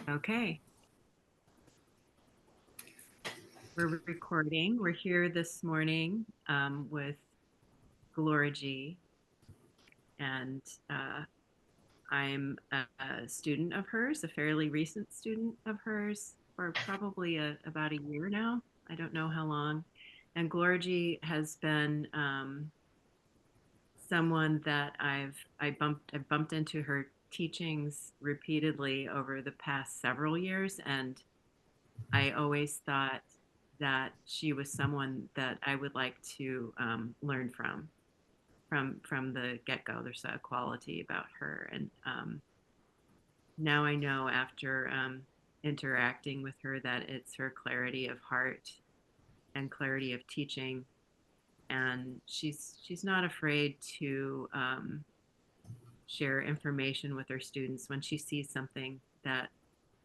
Okay. We're recording. We're here this morning with Gloriji, and I'm a student of hers, a fairly recent student of hers, for probably about a year now. I don't know how long. And Gloriji has been someone that I bumped into her teachings repeatedly over the past several years, and I always thought that she was someone that I would like to learn from the get go. There's a quality about her, and now I know after interacting with her that it's her clarity of heart and clarity of teaching, and she's not afraid to share information with her students when she sees something that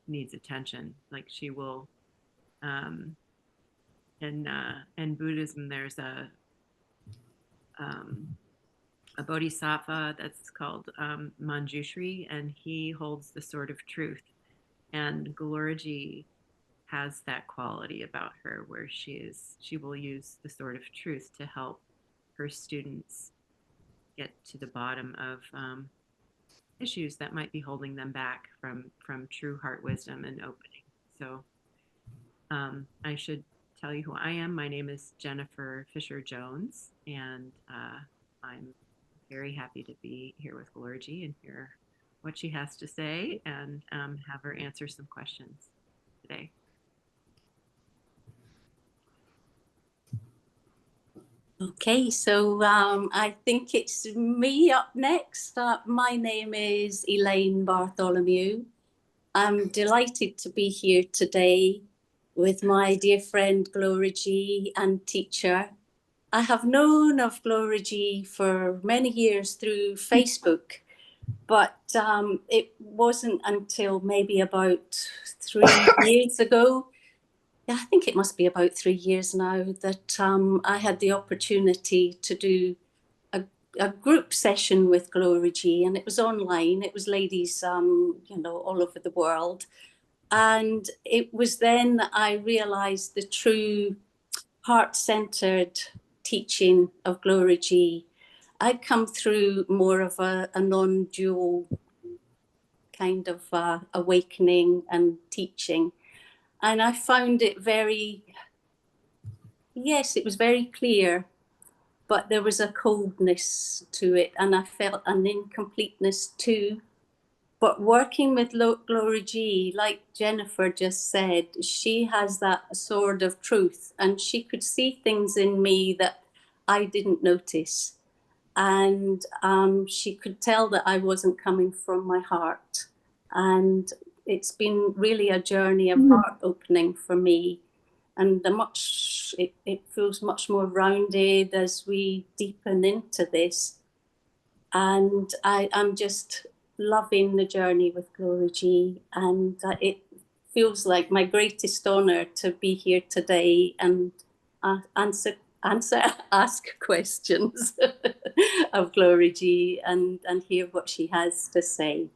needs attention. Like she will um, in Buddhism, there's um, a bodhisattva that's called Manjushri, and he holds the sword of truth. And Gloriji has that quality about her, where she will use the sword of truth to help her students get to the bottom of issues that might be holding them back from true heart wisdom and opening. So I should tell you who I am. My name is Jennifer Fisher Jones, and I'm very happy to be here with Gloriji and hear what she has to say and have her answer some questions today. Okay, so I think it's me up next. My name is Elaine Bartholomew. I'm delighted to be here today with my dear friend Gloriji and teacher. I have known of Gloriji for many years through Facebook, but it wasn't until maybe about 3 years ago, I think it must be about 3 years now, that I had the opportunity to do a group session with Gloriji, and it was online. It was ladies, all over the world. And it was then that I realized the true heart-centered teaching of Gloriji. I'd come through more of a non-dual kind of awakening and teaching. And I found it it was very clear, but there was a coldness to it, and I felt an incompleteness too. But working with Gloriji, like Jennifer just said, she has that sword of truth, and she could see things in me that I didn't notice. And she could tell that I wasn't coming from my heart. And it's been really a journey of heart opening for me. And it feels much more rounded as we deepen into this. And I'm just loving the journey with Gloriji, and it feels like my greatest honor to be here today and ask questions of Gloriji and hear what she has to say.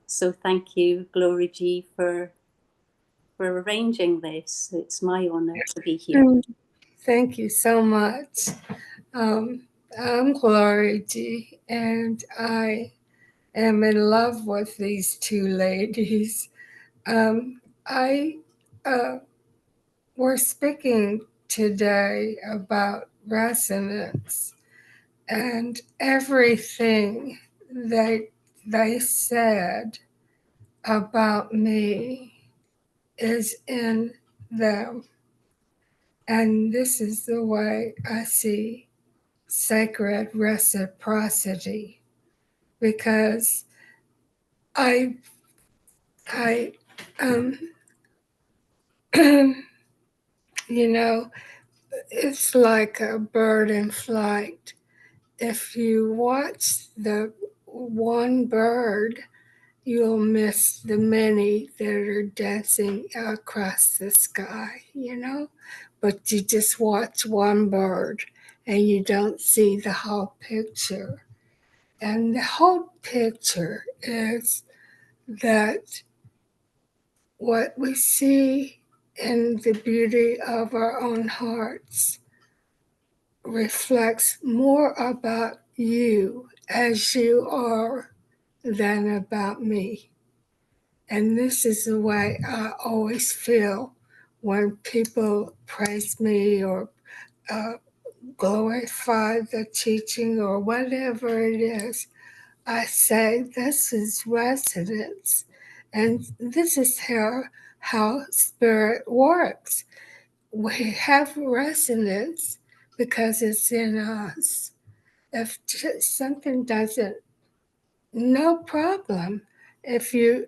So thank you, Gloriji, for arranging this. It's my honor to be here. Thank you so much. I'm Gloriji, and I am in love with these two ladies. We're speaking today about resonance, and everything that they said about me is in them. And this is the way I see sacred reciprocity, because I it's like a bird in flight. If you watch the one bird, you'll miss the many that are dancing across the sky, But you just watch one bird and you don't see the whole picture. And the whole picture is that what we see in the beauty of our own hearts reflects more about you as you are than about me. And this is the way I always feel when people praise me or uh, glorify the teaching or whatever it is. I say this is resonance. And this is how spirit works. We have resonance because it's in us. If something doesn't, no problem. If you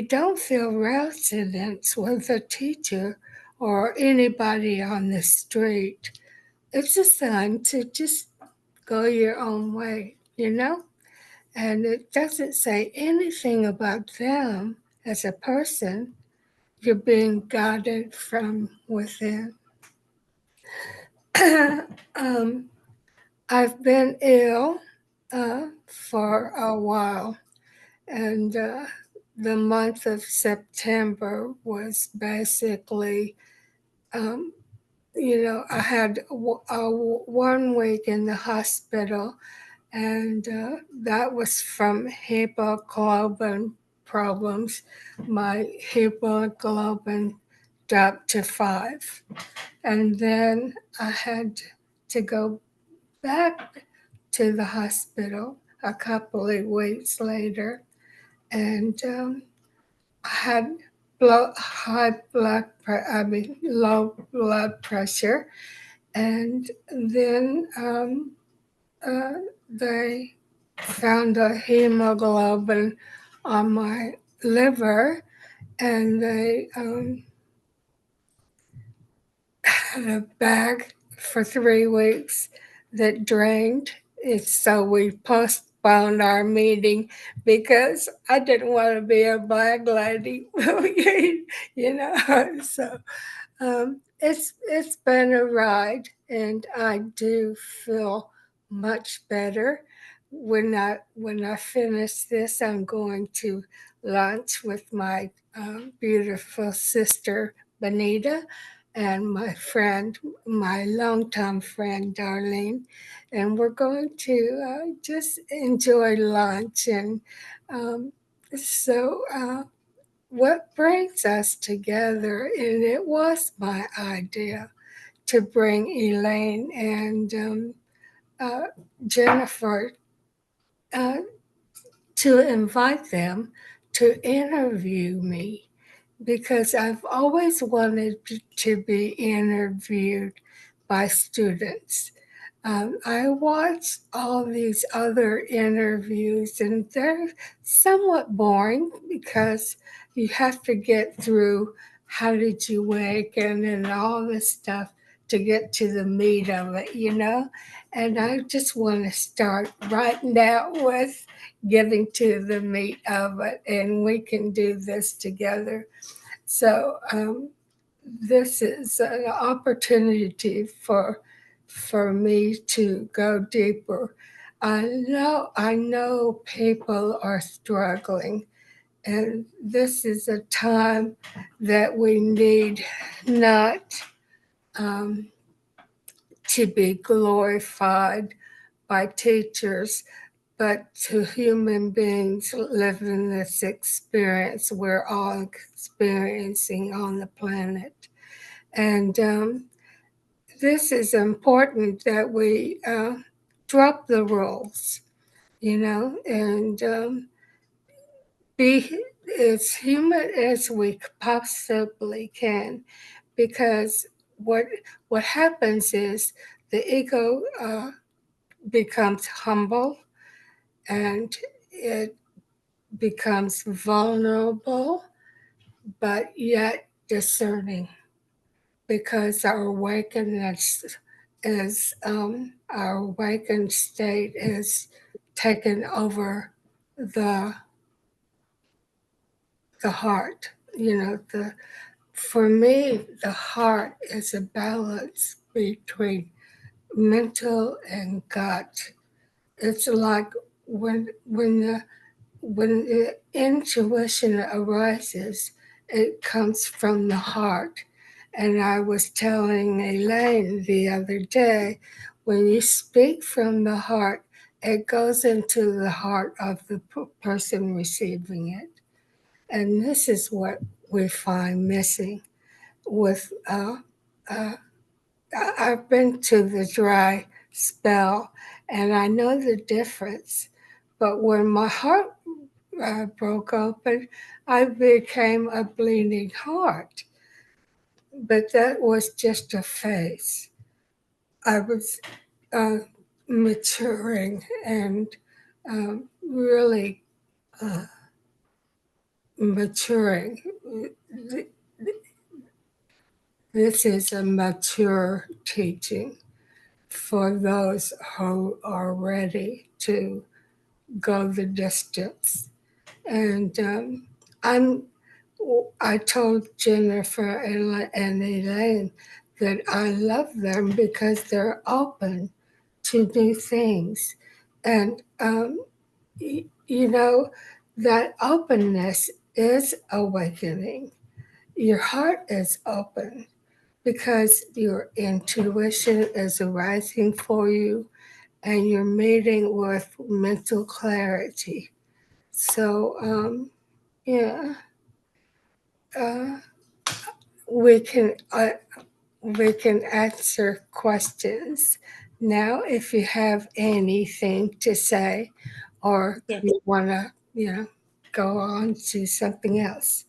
don't feel resonance with a teacher or anybody on the street, it's a sign to just go your own way, you know? And it doesn't say anything about them as a person. You're being guided from within. um, I've been ill for a while, and the month of September was basically, um, I had 1 week in the hospital, and that was from hemoglobin problems. My hemoglobin dropped to 5. And then I had to go back to the hospital a couple of weeks later, and I had low blood pressure, and then uh, they found a hemoglobin on my liver, and they had a bag for 3 weeks that drained. So we postponed our meeting because I didn't want to be a bag lady, So it's been a ride, and I do feel much better. When I finish this, I'm going to lunch with my beautiful sister Benita and my longtime friend Darlene, and we're going to just enjoy lunch. And um, so what brings us together, and it was my idea to bring Elaine and uh, Jennifer, uh, to invite them to interview me, because I've always wanted to be interviewed by students. I watched all these other interviews, and they're somewhat boring because you have to get through how did you waken and all this stuff to get to the meat of it. And I just want to start right now with getting to the meat of it, and we can do this together. So this is an opportunity for me to go deeper. I know people are struggling, and this is a time that we need not um, to be glorified by teachers, but to human beings living this experience we're all experiencing on the planet. And this is important that we drop the rules, and be as human as we possibly can, because what happens is the ego becomes humble, and it becomes vulnerable, but yet discerning, because our awakened state is taken over the the heart. For me, the heart is a balance between mental and gut. It's like when the intuition arises, It comes from the heart. And I was telling Elaine the other day, when you speak from the heart, it goes into the heart of the person receiving it. And this is what we find missing with uh, I've been to the dry spell and I know the difference. But when my heart broke open, I became a bleeding heart. But that was just a phase. I was uh, maturing and really maturing. This is a mature teaching for those who are ready to go the distance. And I'm, I told Jennifer and Elaine that I love them because they're open to new things. And, you know, that openness is awakening. Your heart is open because your intuition is arising for you and you're meeting with mental clarity. So, yeah, uh, we can uh, we can answer questions now if you have anything to say, or Yes. you want to, go on to something else.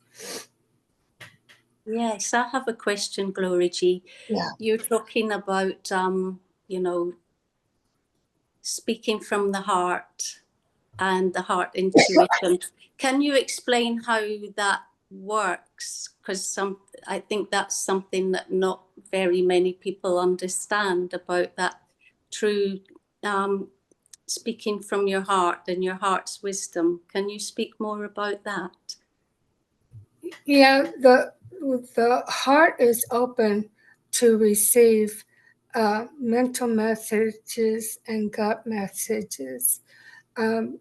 Yes, I have a question, Gloriji. Yeah. You're talking about, you know, speaking from the heart and the heart intuition. Can you explain how that works? Because I think that's something that not very many people understand about that true speaking from your heart and your heart's wisdom. Can you speak more about that? Yeah, the heart is open to receive mental messages and gut messages. Um,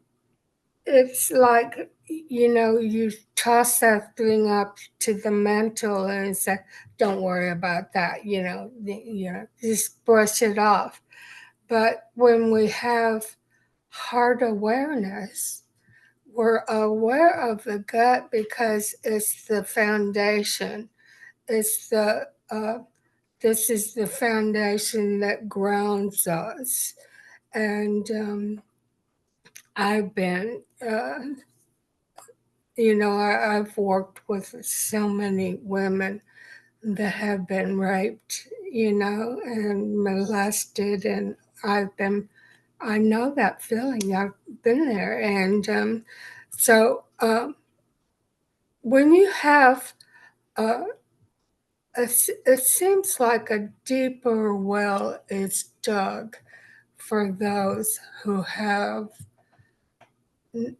it's like, you toss that thing up to the mental and say, "Don't worry about that." Just brush it off. But when we have heart awareness, we're aware of the gut because it's the foundation. It's the this is the foundation that grounds us. And I've been, I've worked with so many women that have been raped, and molested, and I know that feeling. I've been there, and so when you have uh, it seems like a deeper well is dug for those who have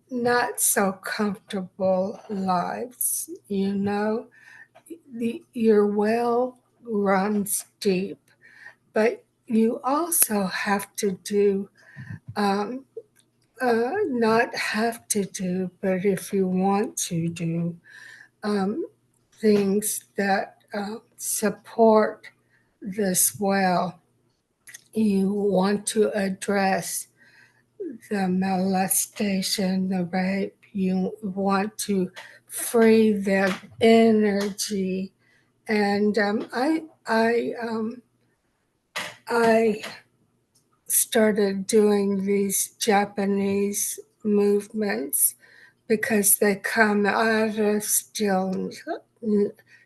not so comfortable lives. Your well runs deep, but you also have to do, not have to do, but if you want to do, um, things that support this well. You want to address the molestation, the rape. You want to free the energy. And I started doing these Japanese movements because they come out of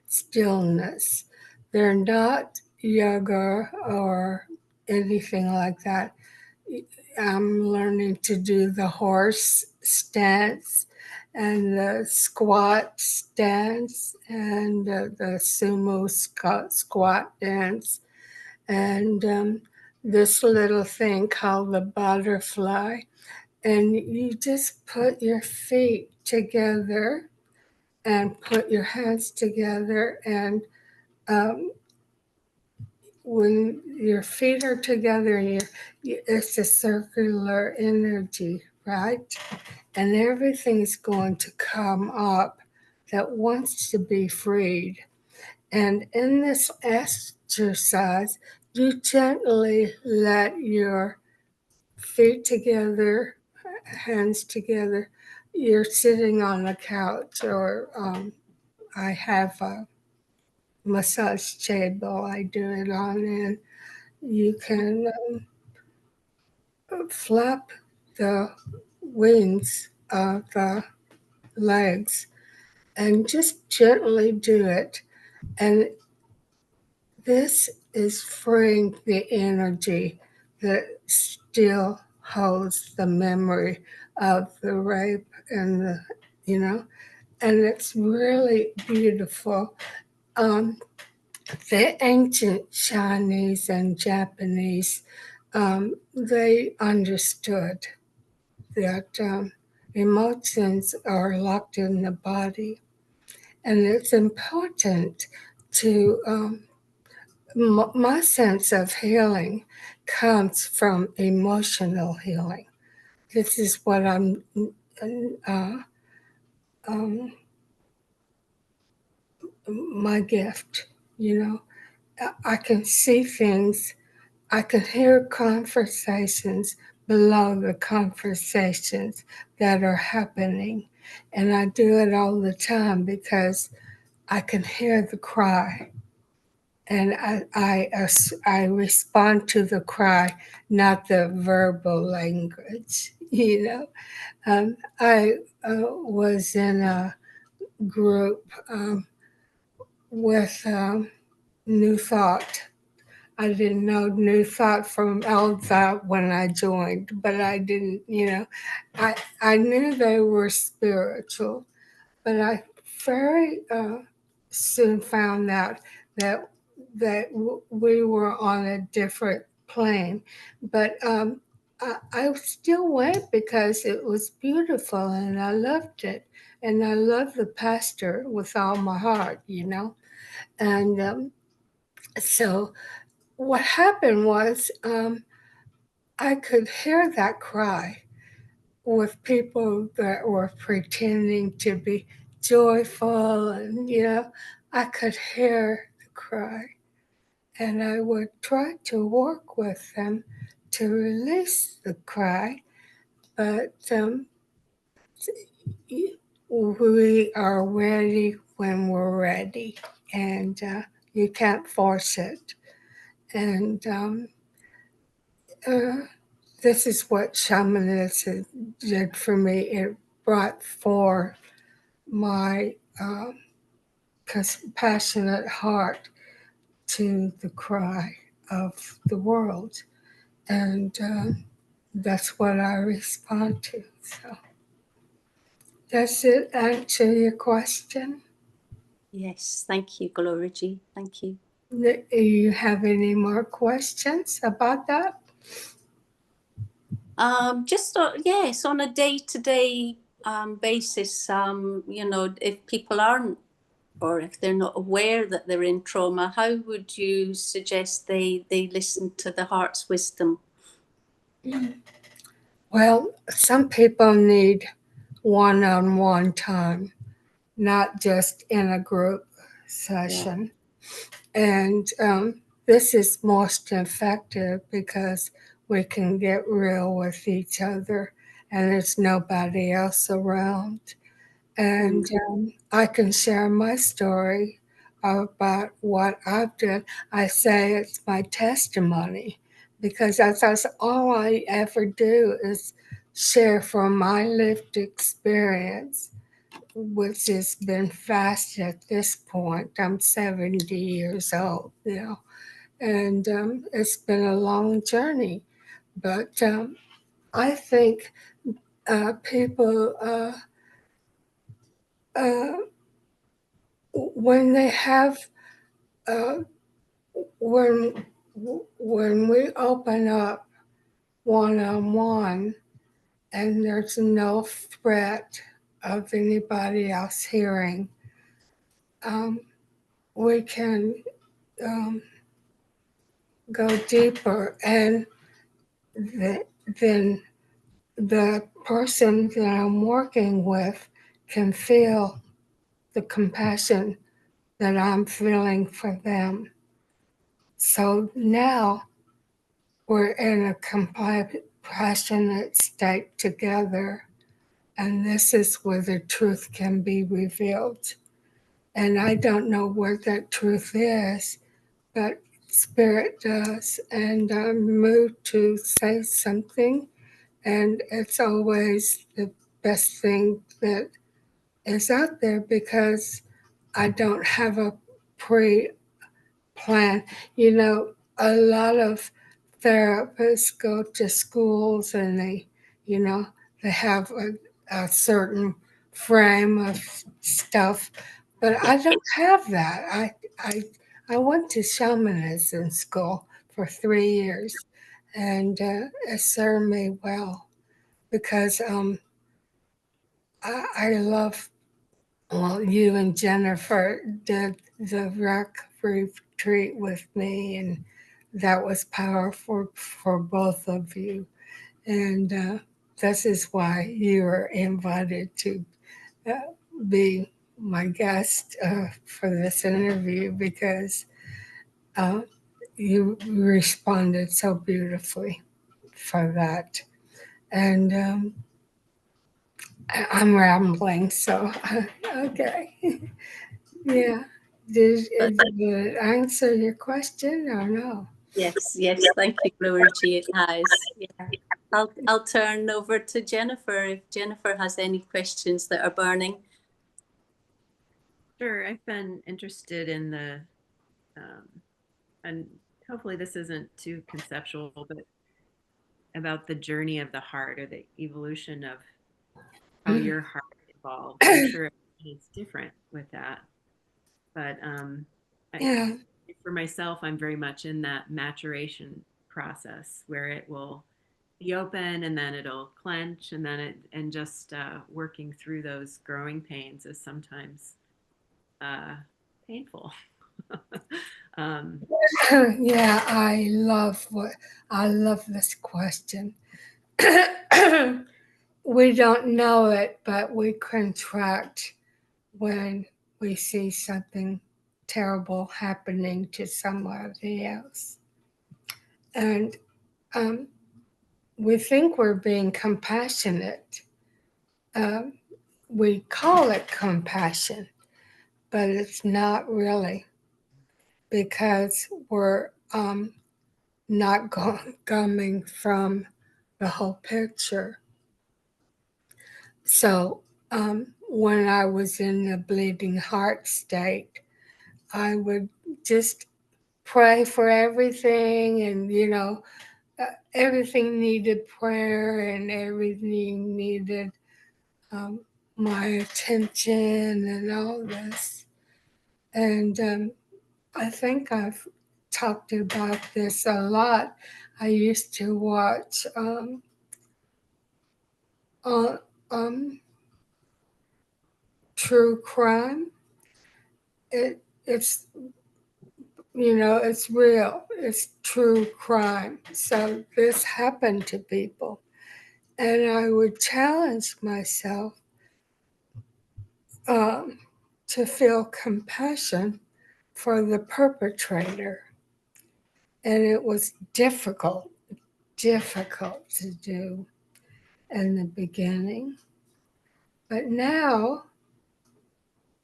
stillness. They're not yoga or anything like that. I'm learning to do the horse stance and the squat stance and the sumo squat dance and this little thing called the butterfly. And you just put your feet together and put your hands together. And um, when your feet are together, it's a circular energy, right? And everything's going to come up that wants to be freed. And in this exercise, you gently let your feet together, hands together. You're sitting on a couch, or I have a massage table I do it on, and you can flap the wings of the legs and just gently do it. And this is freeing the energy that still holds the memory of the rape and the, you know, and it's really beautiful. Um, the ancient Chinese and Japanese, they understood that emotions are locked in the body, and it's important to my sense of healing comes from emotional healing. This is what I'm uh, um, my gift. You know, I can see things. I can hear conversations below the conversations that are happening, and I do it all the time because I can hear the cry, and I respond to the cry, not the verbal language. You know, I was in a group with New Thought. I didn't know New Thought from Old Thought when I joined, but I didn't. You know, I knew they were spiritual, but I very soon found out that we were on a different plane. But I still went because it was beautiful and I loved it, and I loved the pastor with all my heart, you know. And so what happened was I could hear that cry with people that were pretending to be joyful, and I could hear the cry, and I would try to work with them to release the cry, but we are ready when we're ready, and you can't force it. And uh, this is what shamanism did for me. It brought forth my compassionate heart to the cry of the world. And that's what I respond to. So, does it answer your question? Yes, thank you, Gloriji. Thank you. Do you have any more questions about that? Just yes, on a day-to-day basis, if people aren't, or if they're not aware that they're in trauma, how would you suggest they listen to the heart's wisdom? Well, some people need one-on-one time, not just in a group session. And this is most effective because we can get real with each other and there's nobody else around. And I can share my story about what I've done. I say it's my testimony because that's all I ever do is share from my lived experience, which has been fast at this point. I'm 70 years old now, and it's been a long journey. But I think people, uh, when they have, uh, when we open up one on one, and there's no threat of anybody else hearing, um, we can um, go deeper, and then the person that I'm working with can feel the compassion that I'm feeling for them. So now we're in a compassionate state together, and this is where the truth can be revealed. And I don't know what that truth is, but Spirit does. And I'm moved to say something, and it's always the best thing that is out there because I don't have a pre plan. You know, a lot of therapists go to schools and they have a certain frame of stuff, but I don't have that. I went to shamanism school for 3 years, and it served me well because I love, well, you and Jennifer did the rock retreat with me, and that was powerful for both of you. And this is why you were invited to uh, be my guest for this interview because uh, you responded so beautifully for that. And I'm rambling, so okay. Yeah. Did it answer your question or no? Yes, yes. Thank you, Gloriji. It has. Yeah. I'll turn over to Jennifer if Jennifer has any questions that are burning. Sure, I've been interested in and hopefully this isn't too conceptual, but about the journey of the heart or the evolution of how your heart evolved. I'm sure it's different with that, but I, Yeah. for myself, I'm very much in that maturation process where it will be open and then it'll clench and then and just working through those growing pains is sometimes painful. um, Yeah, I love this question. We don't know it, but we contract when we see something terrible happening to somebody else. And um, we think we're being compassionate. Um, we call it compassion, but it's not really because we're not coming from the whole picture. So when I was in the bleeding heart state, I would just pray for everything, and everything needed prayer, and everything needed um, my attention, and all this. And I think I've talked about this a lot. I used to watch uh, um, true crime. It's it's real. It's true crime. So this happened to people, and I would challenge myself um, to feel compassion for the perpetrator, and it was difficult to do in the beginning. But now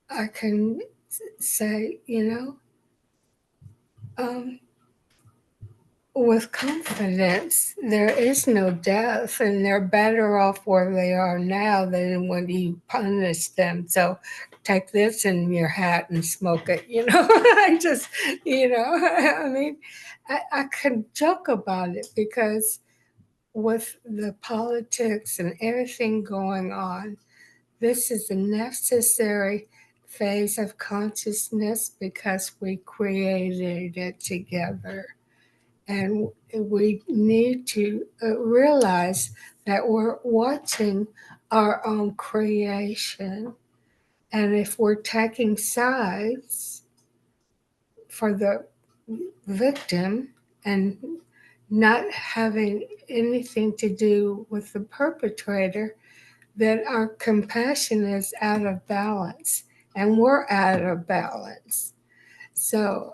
I can say, um, with confidence, there is no death, and they're better off where they are now than when you punish them. So take this in your hat and smoke it. I just, I mean, I could joke about it because with the politics and everything going on, this is a necessary phase of consciousness because we created it together. And we need to realize that we're watching our own creation. And if we're taking sides for the victim and not having anything to do with the perpetrator, then our compassion is out of balance. and we're out of balance. So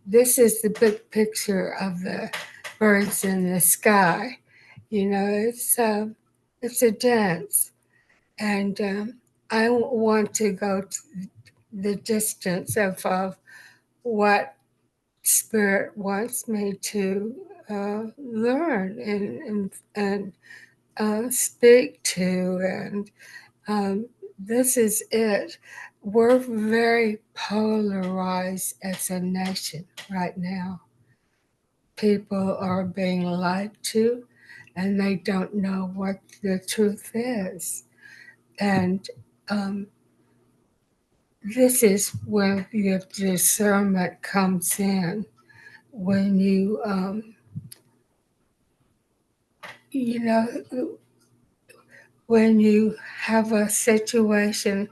this is the big picture of the birds in the sky. You know, it's a dance, and I want to go to the distance of what spirit wants me to learn and speak to, and this is it. We're very polarized as a nation right now. People are being lied to, and they don't know what the truth is. And um, this is where your discernment comes in. When you know, when you have a situation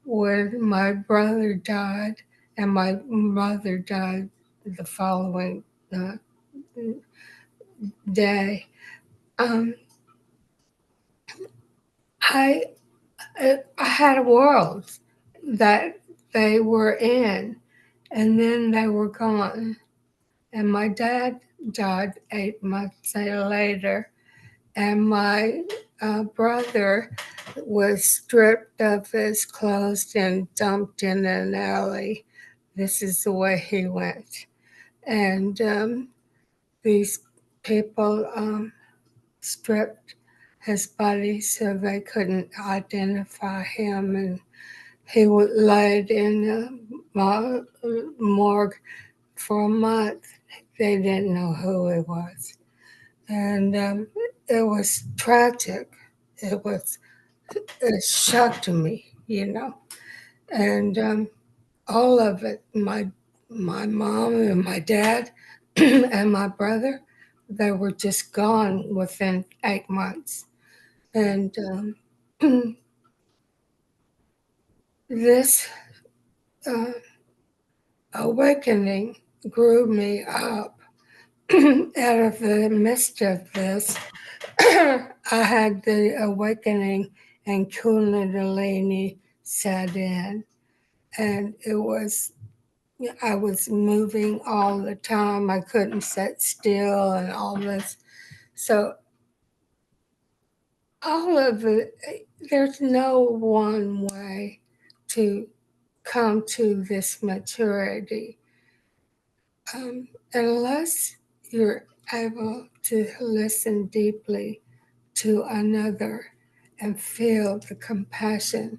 where my brother died and my mother died the following uh, day, um, I I had a world that they were in, and then they were gone. And my dad died 8 months later, and my brother was stripped of his clothes and dumped in an alley. This is the way he went. And these people stripped his body so they couldn't identify him, and he was laid in a morgue for a month. They didn't know who he was, and it was tragic. It was it shocked me, you know, and all of it. My mom and my dad and my brother, they were just gone within 8 months, and this uh, awakening grew me up. Out of the midst of this, I had the awakening, and Kundalini set in, and I was moving all the time. I couldn't sit still, and all this. So all of it, there's no one way to come to this maturity unless you're able to listen deeply to another and feel the compassion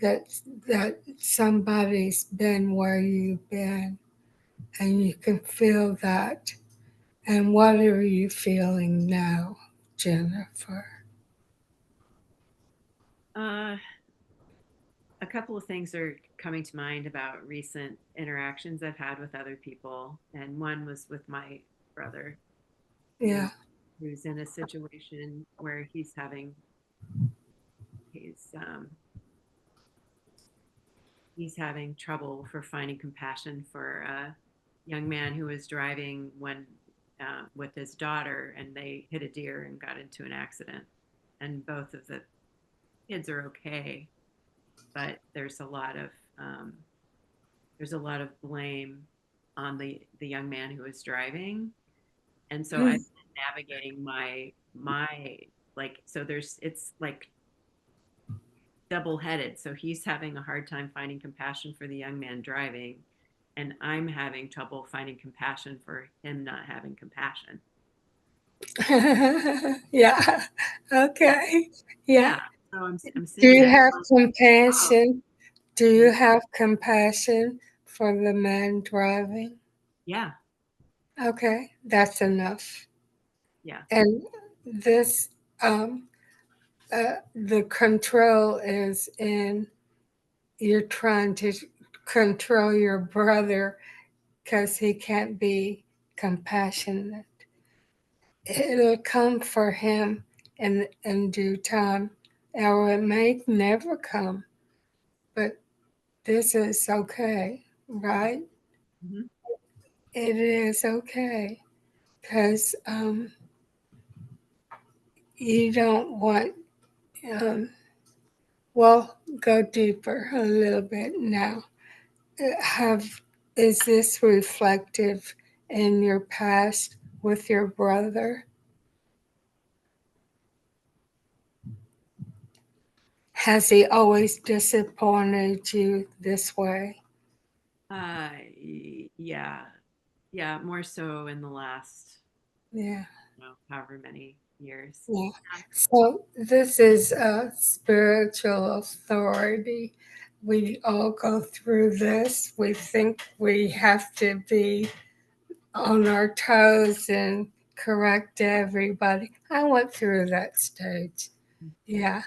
that that somebody's been where you've been, and you can feel that. And what are you feeling now, Jennifer? Uh, a couple of things are coming to mind about recent interactions I've had with other people, and one was with my brother, who Yeah. who's in a situation where he's he's having trouble for finding compassion for a young man who was driving when with his daughter, and they hit a deer and got into an accident, and both of the kids are okay, but um, there's a lot of blame on the young man who was driving, and so I've been navigating my like, so there's it's like double headed. So he's having a hard time finding compassion for the young man driving, and I'm having trouble finding compassion for him not having compassion. Yeah. Okay. Yeah. Yeah. So I'm Do seeing you that. have Oh, compassion? Do you mhm. have compassion for the man driving? Yeah. Okay, that's enough. Yeah. And this, um, the control is in you're trying to control your brother because he can't be compassionate. It'll come for him in due time, or it may never come, but this is okay, right? Hmm. It is okay because you don't want, um, well, go deeper a little bit now. Is this reflective in your past with your brother? Has he always disappointed you this way? Uh, yeah, yeah, more so in the last, Yeah. however many years. Yeah. So this is a spiritual authority. We all go through this. We think we have to be on our toes and correct everybody. I went through that stage. Yeah.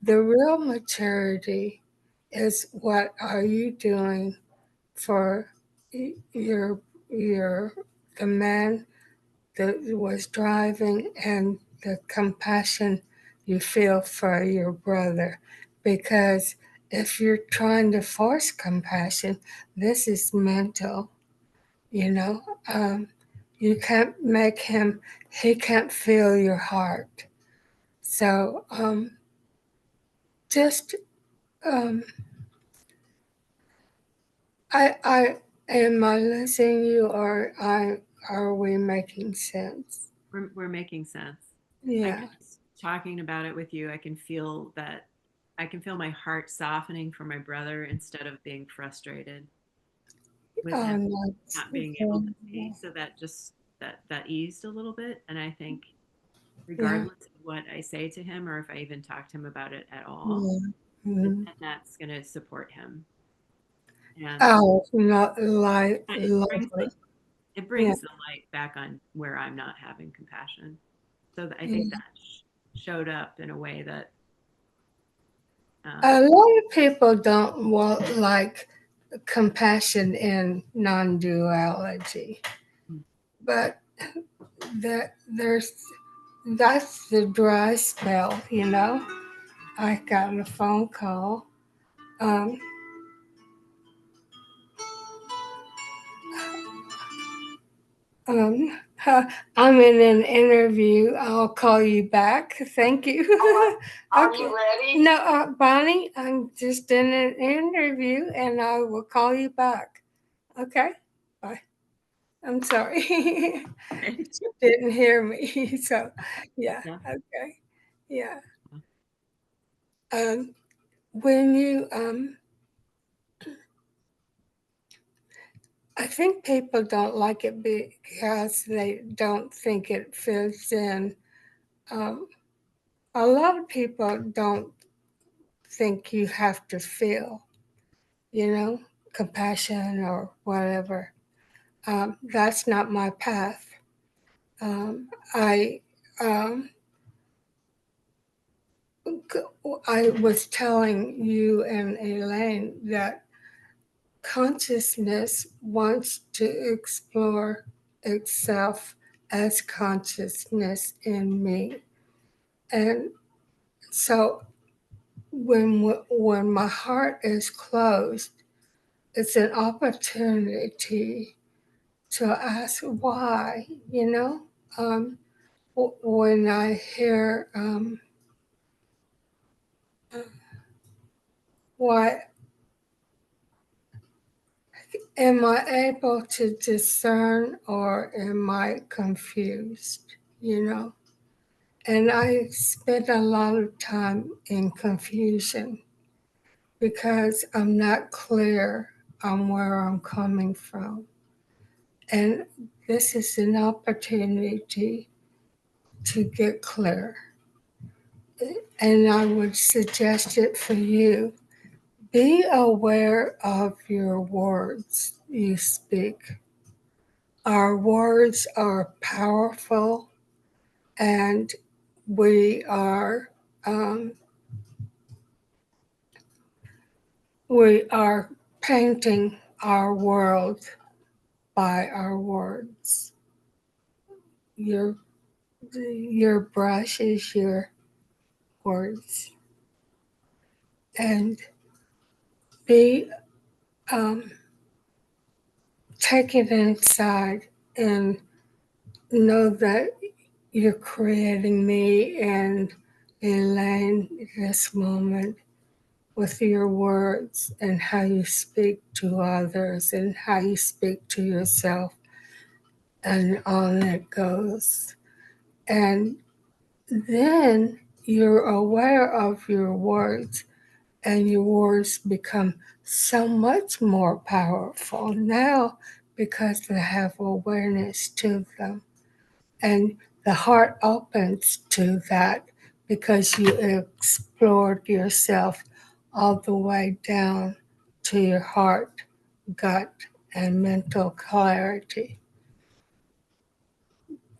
The real maturity is what are you doing for your your the man that was driving and the compassion you feel for your brother. Because if you're trying to force compassion, this is mental, you know. You can't make him, he can't feel your heart. So just, um, I, am I listening to you or are we making sense? We're making sense. Like Yeah. just talking about it with you, I can feel my heart softening for my brother instead of being frustrated with him That's not being able to see. So that just that eased a little bit. And I think yeah. regardless of what I say to him or if I even talk to him about it at all, Yeah. Mhm. then that's going to support him. And Oh, not light, it brings lovely. it Yeah. brings the light back on where I'm not having compassion. So I think Yeah. that showed up in a way that A um, lot of people don't want like compassion in non-duality, but there's that's the dry spell, you know. I got a phone call. Um, Um, I'm in an interview. I'll call you back. Thank you. Are Okay. you ready? No, Bonnie, I'm just in an interview and I will call you back. Okay? Bye. I'm sorry. You didn't hear me. So, yeah. yeah. Okay. Yeah. When you, I think people don't like it because they don't think it fits in. Um, a lot of people don't think you have to feel, you know, compassion or whatever. That's not my path. I um, I was telling you and Elaine that consciousness wants to explore itself as consciousness in me, and so when my heart is closed, it's an opportunity to ask why, you know. Um, when I hear why, am I able to discern or am I confused, you know? And I spend a lot of time in confusion because I'm not clear on where I'm coming from. And this is an opportunity to get clear. And I would suggest it for you. Be aware of your words you speak. Our words are powerful, and we are um, we are painting our world by our words. Your your brush is your words, and be um, take it inside and know that you're creating me and Elaine this moment, with your words and how you speak to others and how you speak to yourself, and on it goes. And then you're aware of your words, and your words become so much more powerful now because they have awareness to them. And the heart opens to that because you explored yourself all the way down to your heart, gut, and mental clarity.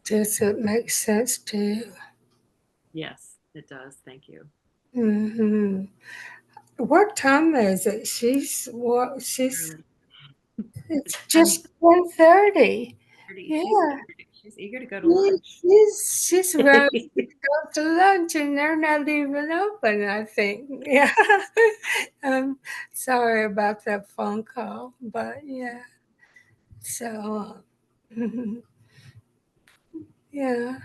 Does it make sense to you? Yes, it does. Thank you. Hmm. What time is it? She's what? She's Really. It's It's just 1:30. 10:30. Yeah, She's eager to go to lunch. she's ready to go to lunch, and they're not even open, I think. Yeah. um, Sorry about that phone call, but yeah. So, yeah,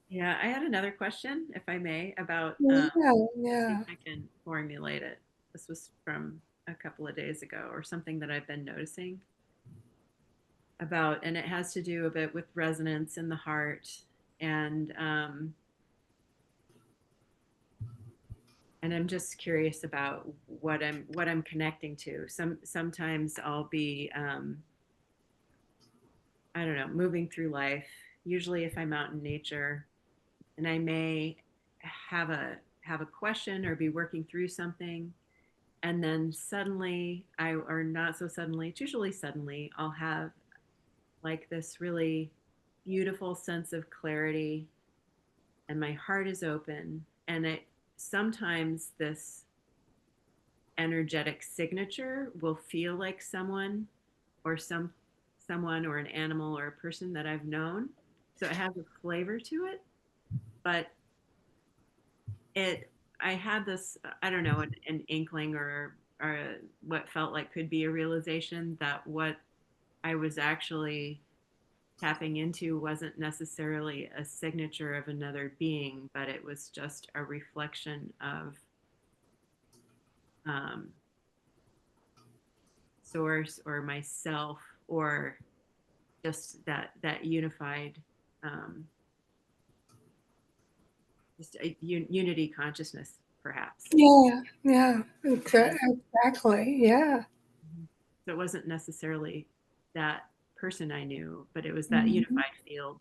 Yeah, I had another question, if I may, about yeah, see if yeah. I can formulate it. This was from a couple of days ago, or something that I've been noticing about, and it has to do a bit with resonance in the heart, and um, and I'm just curious about what I'm connecting to. Sometimes I'll be I don't know, moving through life. Usually, if I'm out in nature, and I may have a question or be working through something, and then suddenly or not so suddenly, it's usually suddenly, I'll have like this really beautiful sense of clarity, and my heart is open, and it sometimes this energetic signature will feel like or someone or an animal or a person that I've known. So it has a flavor to it, but it I had this, I don't know, an inkling, or what felt like could be a realization that what I was actually tapping into wasn't necessarily a signature of another being, but it was just a reflection of um, source or myself, or just that unified, um, just a unity consciousness, perhaps. Yeah, yeah, And exactly. Yeah. so it wasn't necessarily that person I knew, but it was that Mhm. unified field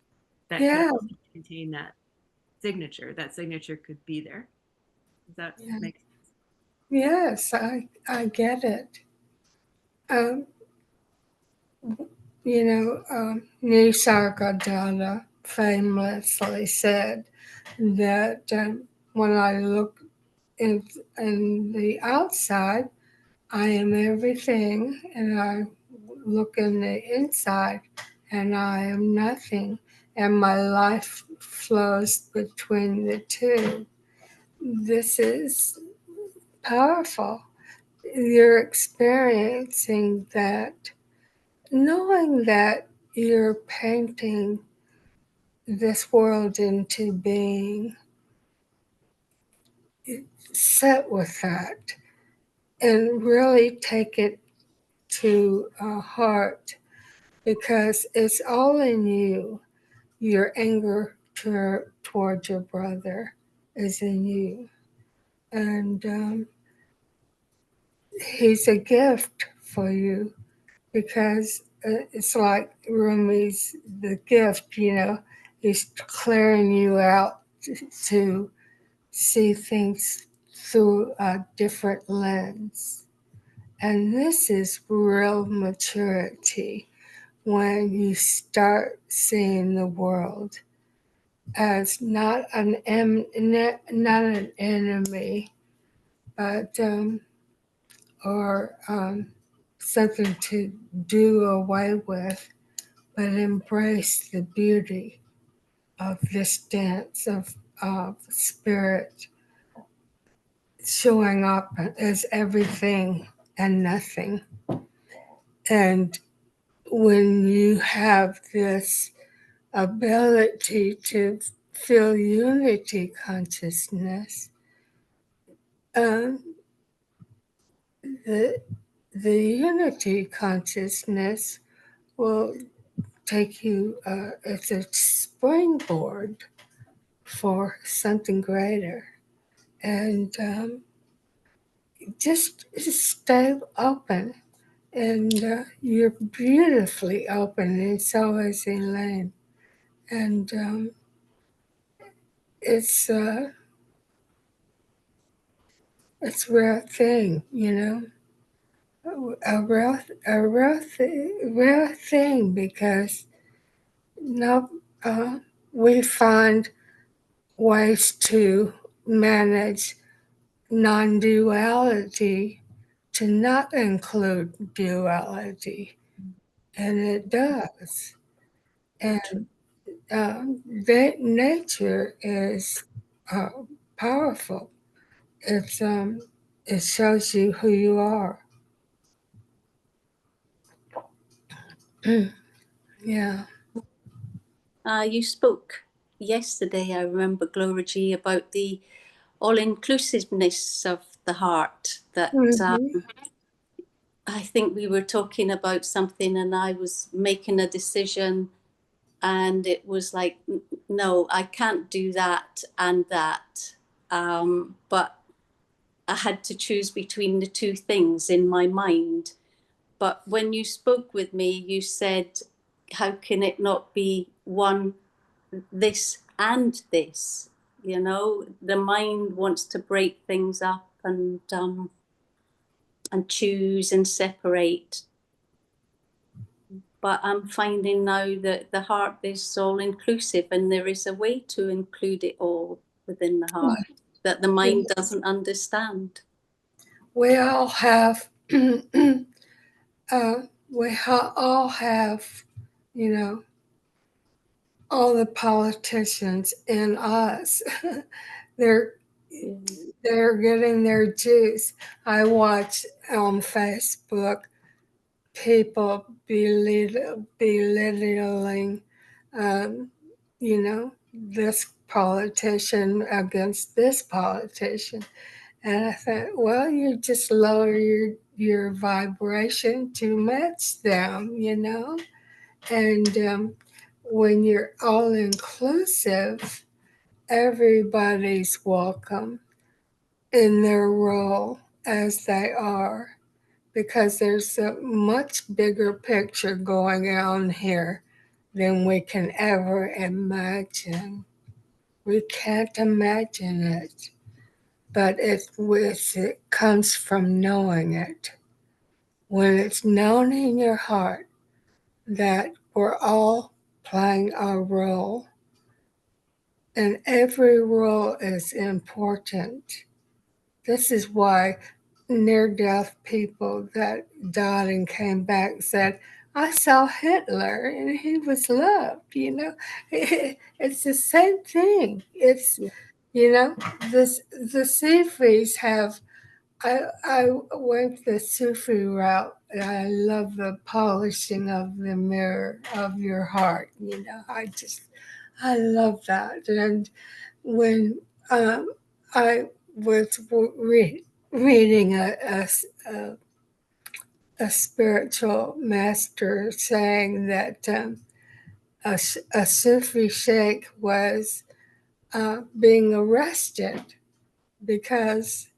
that could Yeah, also contain that signature. That signature could be there. Does that yeah. make sense? Yes, I get it. Um, Nisargadatta famously said that when I look in the outside, I am everything, and I look in the inside, and I am nothing, and my life flows between the two. This is powerful. You're experiencing that, knowing that you're painting this world into being. Sit with that and really take it to heart, because it's all in you. Your anger towards your brother is in you. And he's a gift for you, because it's like Rumi's the gift, he's clearing you out to see things through a different lens. And this is real maturity, when you start seeing the world as not not an enemy, but or something to do away with, but embrace the beauty of this dance of spirit showing up as everything and nothing. And when you have this ability to feel unity consciousness, um, the the unity consciousness will take you. It's a springboard for something greater, and just stay open. And you're beautifully open, and so is Elaine. And it's it's a rare thing, you know, rare thing because no, we find ways to manage non-duality to not include duality, and it does. And that nature is uh, powerful. It's it shows you who you are. Yeah. You spoke yesterday, I remember, Gloriji, about the all-inclusiveness of the heart. That Mm-hmm. I think we were talking about something, and I was making a decision, and it was like, no, I can't do that and that. But I had to choose between the two things in my mind. But when you spoke with me, you said, how can it not be one, this and this? You know, the mind wants to break things up and choose and separate. But I'm finding now that the heart is all inclusive, and there is a way to include it all within the heart that the mind doesn't understand. We all have, all have, you know, all the politicians in us. they're they're getting their juice. I watch on Facebook people belittling, um, you know, this politician against this politician. And I thought, well, you just lower your vibration to match them, you know? And when you're all inclusive, everybody's welcome in their role as they are, because there's a much bigger picture going on here than we can ever imagine. We can't imagine it, but it comes from knowing it. When it's known in your heart that we're all playing our role, and every role is important. This is why near death people that died and came back said, I saw Hitler and he was loved, you know. It's the same thing. It's, you know, the Sufis have, I went the Sufi route. I love the polishing of the mirror of your heart, you know. I love that. And when I was reading a spiritual master saying that a Sufi sheikh was being arrested because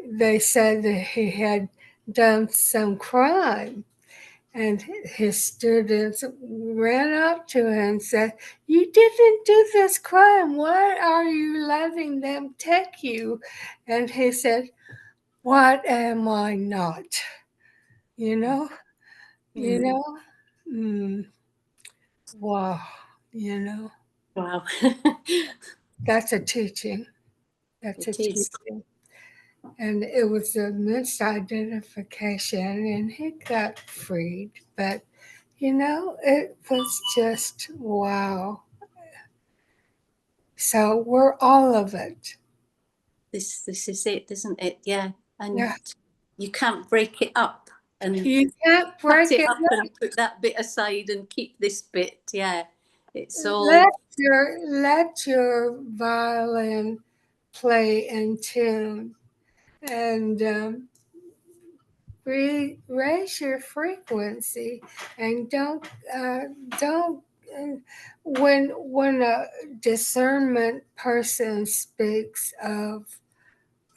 they said that he had done some crime. And his students ran up to him and said, you didn't do this crime. Why are you letting them take you? And he said, what am I not? You know? You know? Wow. You know? Wow. That's a teaching. That's a It is. teaching. And it was a misidentification, and he got freed. But, you know, it was just wow. So we're all of it. This is it, isn't it? Yeah. And Yeah. you can't break it up and You can't cut break it it up up. and put that bit aside and keep this bit. Yeah. It's all, let your violin play in tune, and raise your frequency, and don't when a discernment person speaks of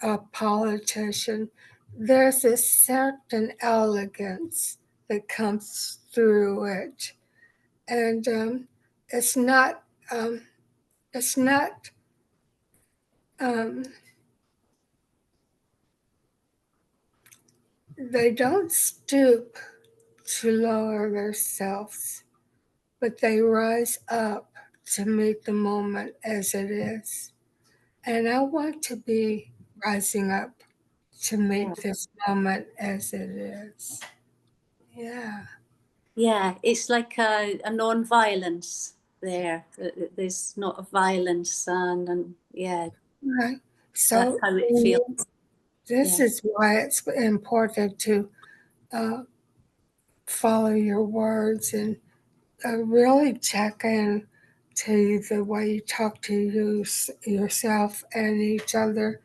a politician, there's a certain elegance that comes through it, and it's not um, it's not um, they don't stoop to lower themselves, but they rise up to meet the moment as it is. And I want to be rising up to meet this moment as it is. Yeah. yeah, it's like a non-violence there. There's not a violence, and yeah, Right. that's So how it feels. this Yeah, is why it's important to uh, follow your words and really check in to the way you talk to yourself and each other,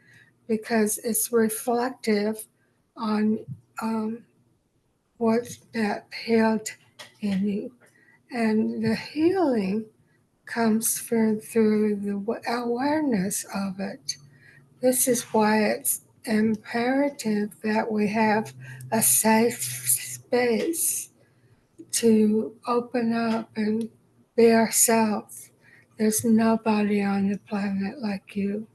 because it's reflective on um, what's not healed in you. And the healing comes through the awareness of it. This is why it's imperative that we have a safe space to open up and be ourselves. There's nobody on the planet like you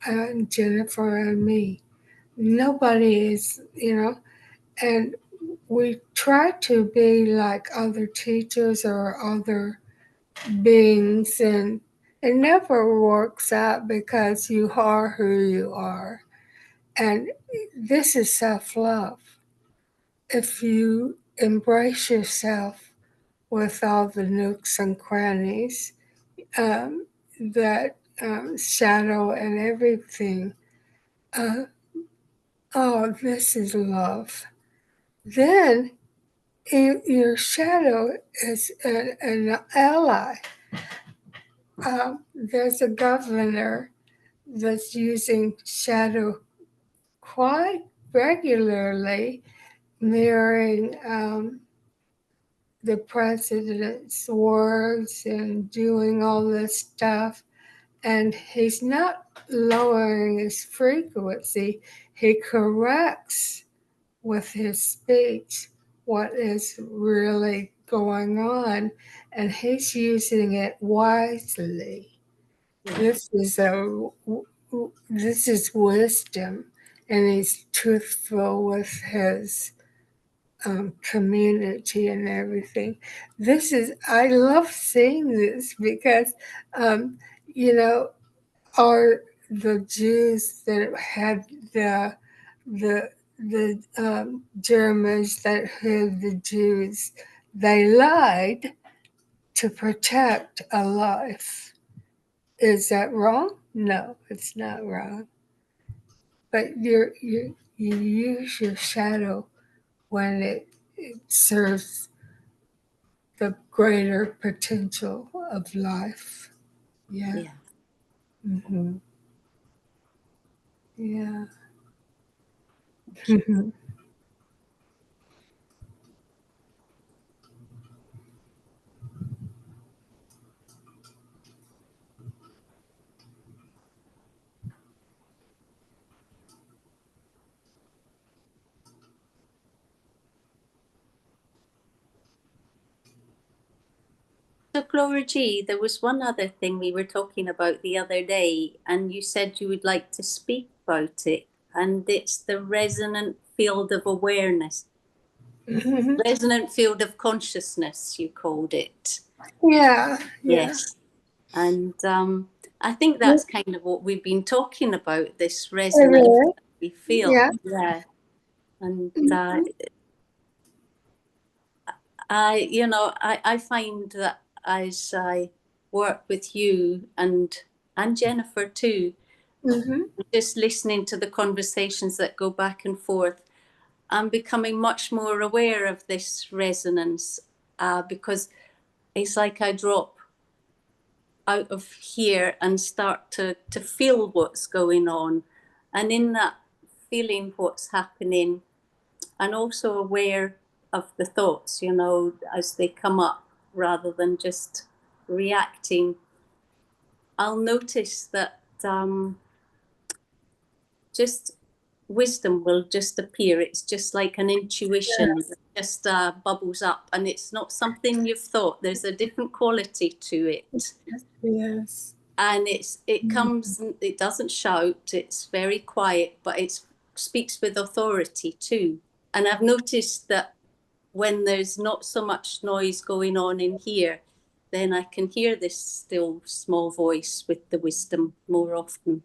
and Jennifer and me. Nobody is, and we try to be like other teachers or other beings, and it never works out because you are who you are. And this is self love. If you embrace yourself with all the nooks and crannies, um, that shadow and everything, uh, oh, this is love. Then your shadow is an ally. There's a governor that's using shadow quite regularly, mirroring the president's words and doing all this stuff. And he's not lowering his frequency, he corrects with his speech what is really going on, and he's using it wisely. yeah, This is this is wisdom, and he's truthful with his community and everything. This is I love seeing this because um, you know are the Jews that had the Germans that hid the Jews. They lied to protect a life. Is that wrong? No, it's not wrong. But you use your shadow when it serves the greater potential of life. Yeah. yeah. Hmm. Yeah. So, Gloriji, there was one other thing we were talking about the other day, and you said you would like to speak about it, and it's the resonant field of awareness, resonant field of consciousness, you called it. Yeah. Yeah. Yes. And I think that's kind of what we've been talking about, this resonance It is. that we feel. Yeah. Yeah. And Mhm. I find that as I work with you and Jennifer too, Mhm. just listening to the conversations that go back and forth, I'm becoming much more aware of this resonance, because it's like I drop out of here and start to feel what's going on. And in that feeling what's happening, and also aware of the thoughts, as they come up, rather than just reacting, I'll notice that just wisdom will just appear. It's just like an intuition that just bubbles up, and it's not something you've thought. There's a different quality to it. Yes. And it comes, it doesn't shout, it's very quiet, but it speaks with authority too. And I've noticed that when there's not so much noise going on in here, then I can hear this still small voice with the wisdom more often.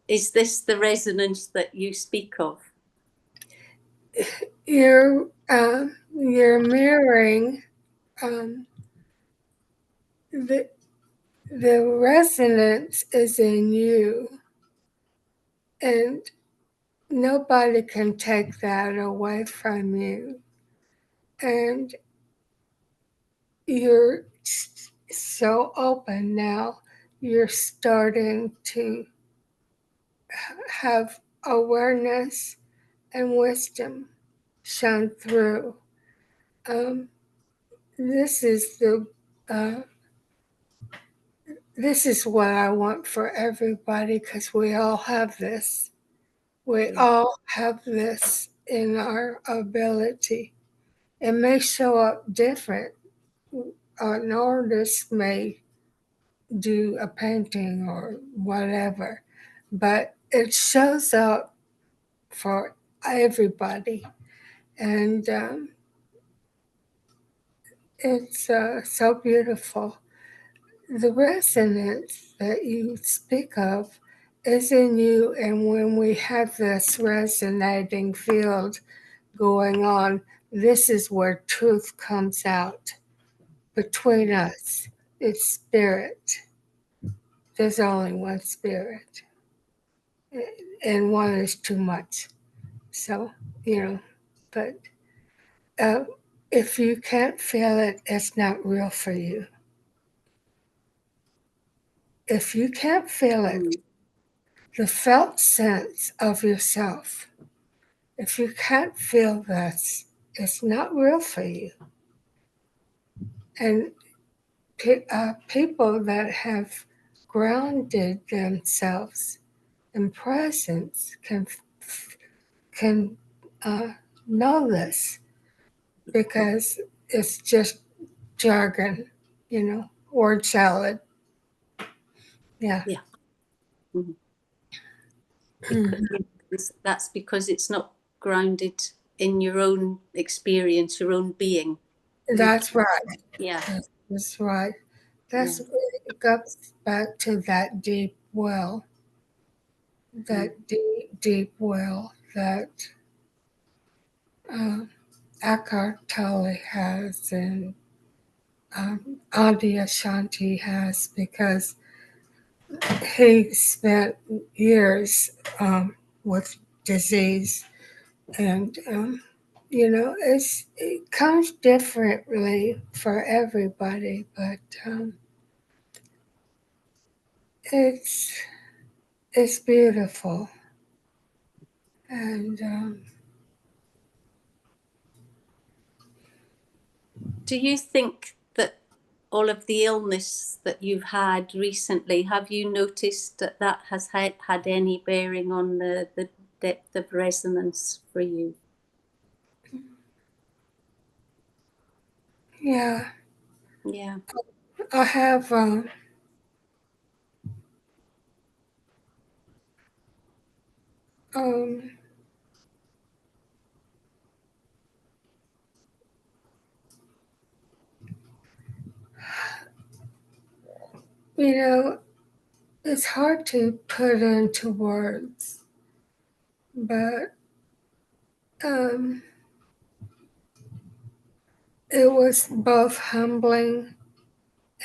Is this the resonance that you speak of? You're mirroring the resonance is in you, and nobody can take that away from you. And you're so open now. You're starting to have awareness and wisdom shine through. This is uh, this is what I want for everybody, because we all have this. We all have this in our ability. It may show up different. An artist may do a painting or whatever, but it shows up for everybody. And it's so beautiful. The resonance that you speak of is in you, and when we have this resonating field going on, this is where truth comes out between us. It's spirit. There's only one spirit, and one is too much. So, but uh, if you can't feel it, it's not real for you. If you can't feel it, the felt sense of yourself, if you can't feel this, it's not real for you. And people that have grounded themselves in presence can know this, because it's just jargon, word salad. Yeah. Yeah. Because that's because it's not grounded in your own experience, your own being. That's right. Yeah. That's right. It goes back to that deep well, that deep well that Eckhart Tolle has, and Adi Ashanti has, because he spent years with disease, and it comes differently for everybody, but it's beautiful. And do you think that all of the illness that you've had recently, have you noticed that has had any bearing on the depth of resonance for you? yeah, Yeah. I have um, it's hard to put into words, but it was both humbling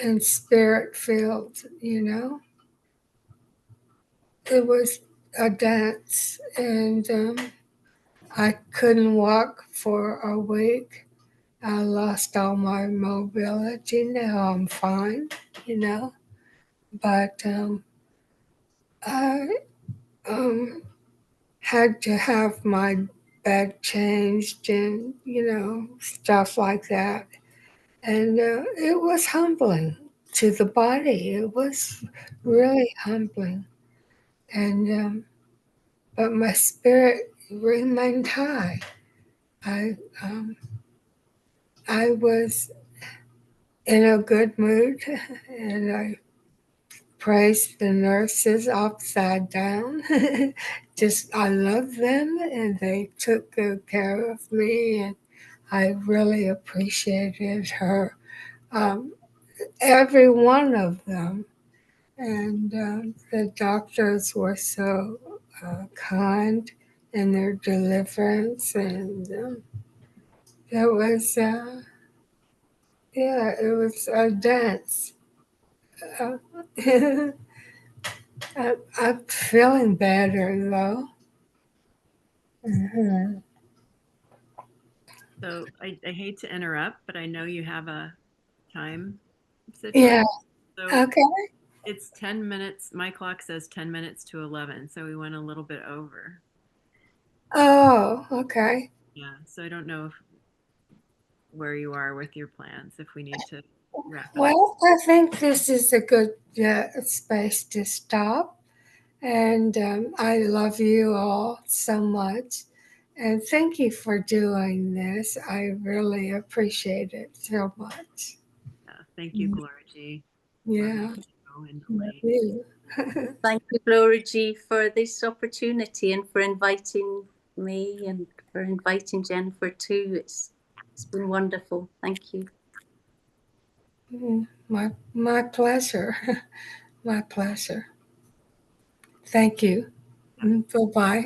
and spirit filled. It was a dance, and I couldn't walk for a week, I lost all my mobility. Now I'm fine, you know. But I had to have my bed changed and, stuff like that. And it was humbling to the body. It was really humbling. And, but my spirit remained high. I, um, I was in a good mood and I praised the nurses upside down. Just, I love them and they took good care of me and I really appreciated her, um, every one of them. And the doctors were so kind in their deliverance, and it was, yeah, it was a dance. Uh, I'm feeling better though. Mhm. So I hate to interrupt, but I know you have a time situation. Yeah. So Okay. it's 10 minutes. My clock says 10 minutes to 11. So we went a little bit over. Oh, okay. Yeah. So I don't know where you are with your plans, if we need to wrap it up. Well, I think this is a good space to stop. And I love you all so much. And thank you for doing this. I really appreciate it so much. Yeah. Thank you, Gloriji. Love Yeah, you and love Elaine. you. Thank you, Gloriji, for this opportunity and for inviting me and for inviting Jennifer too. It's been wonderful. Thank you. My pleasure. My pleasure. Thank you. Bye bye.